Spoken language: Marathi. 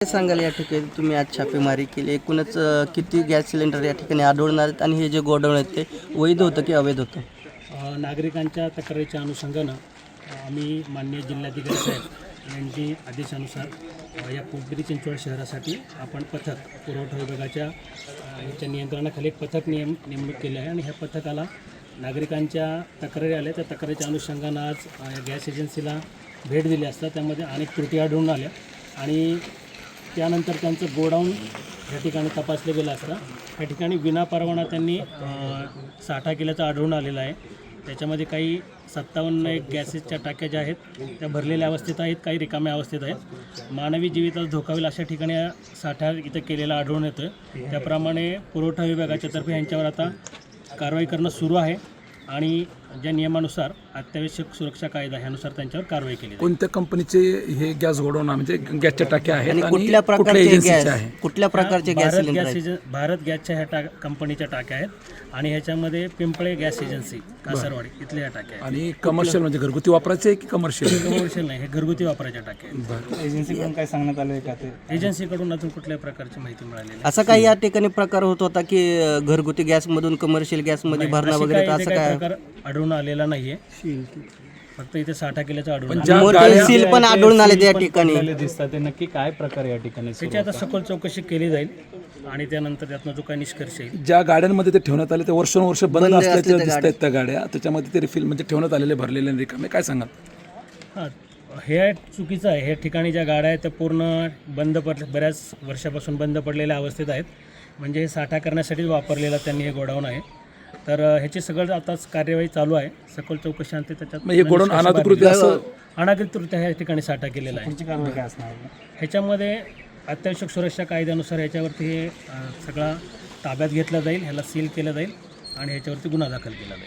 काय सांगाल या ठिकाणी तुम्ही आज छापेमारी केली, एकूणच किती गॅस सिलेंडर या ठिकाणी आढळून आलेत आणि हे जे गोडाऊन आहेत ते वैध होतं की अवैध होतं? नागरिकांच्या तक्रारीच्या अनुषंगानं आम्ही माननीय जिल्हाधिकारी साहेब यांची आदेशानुसार या पिंपरी चिंचवड शहरासाठी आपण पथक पुरवठा विभागाच्या याच्या नियंत्रणाखाली एक पथक नेमणूक केले आहे आणि ह्या पथकाला नागरिकांच्या तक्रारी आल्या त्या तक्रारीच्या अनुषंगानं आज गॅस एजन्सीला भेट दिली असता त्यामध्ये अनेक त्रुटी आढळून आल्या आणि त्यानंतर त्यांचं गोडाऊन या ठिकाणी तपासलं गेलं असता या ठिकाणी विनापरवाना त्यांनी साठा केल्याचं आढळून आलेलं आहे. त्याच्यामध्ये काही 57 एक गॅसेसच्या टाक्या ज्या आहेत त्या भरलेल्या अवस्थेत आहेत, काही रिकाम्या अवस्थेत आहेत. मानवी जीविताला धोका होईल अशा ठिकाणी साठा इथं केलेला आढळून येतो आहे. त्याप्रमाणे पुरवठा विभागाच्या तर्फे यांच्यावर आता कारवाई करणं सुरू आहे आणि ज्या नियमानुसार अत्यावश्यक सुरक्षा कायदा ह्यानुसार त्यांच्यावर कारवाई केली. कोणत्या कंपनीचे हे गॅस गोडाऊन म्हणजे गॅसच्या टाक्या आहेत आणि आणि कुठल्या प्रकारचे गॅस, कुठल्या प्रकारचे गॅस सिलेंडर आहेत? भारत गॅसच्या ह्या कंपनीच्या टाक्या आहेत आणि ह्याच्यामध्ये पिंपळे गॅस एजन्सी कासरवाडी इथल्या ह्या टाक्या आहेत. आणि कमर्शियल म्हणजे घरगुती वापरायचे की कमर्शियल नाही, हे घरगुती वापरायच्या टाक्या आहेत. एजन्सीकडून काय सांगण्यात आलं आहे का ते? एजन्सीकडून अजून कुठल्या प्रकारची माहिती मिळालेली नाही. असा काही या ठिकाणी प्रकार होत होता की घरगुती गॅसमधून कमर्शियल गॅसमध्ये भरणा वगैरे, इथे असं काही काय? प्रकार आढळून आलेला नाहीये. फक्त इथे साठा केल्याचं आढळून ज्या मोठे गाड्या- सील पण आढळून आले त्या ठिकाणी. दिसतात ते नक्की काय प्रकार या ठिकाणी त्याची आता सखोल चौकशी केली जाईल आणि त्यानंतर त्यातनं जो काही निष्कर्ष येईल. ज्या गाड्यांमध्ये ते ठेवण्यात आले ते वर्षानुवर्ष बंद असल्याच्या दिसत आहेत त्या गाड्या, त्याच्यामध्ये ते रिफिल म्हणजे ठेवण्यात आलेले भरलेले रिकामे, काय सांगाल? हां, हे चुकीचं आहे. हे ठिकाणी ज्या गाड्या आहेत त्या पूर्ण बंद बऱ्याच वर्षापासून बंद पडलेल्या अवस्थेत आहेत. म्हणजे हे साठा करण्यासाठीच वापरलेला त्यांनी हे गोडाऊन आहे. तर ह्याची सगळं आताच कार्यवाही चालू आहे. सखोल चौकशी आणते त्याच्यात हे गोडाऊन अनाधिकृत अनाधिकृतरित्या ह्या ठिकाणी साठा केलेला आहे. पुढची कारवाई काय असणार? ह्याच्यामध्ये अत्यावश्यक सुरक्षा कायद्यानुसार ह्याच्यावरती हे सगळा ताब्यात घेतला जाईल, ह्याला सील केलं जाईल आणि ह्याच्यावरती गुन्हा दाखल केला जाईल.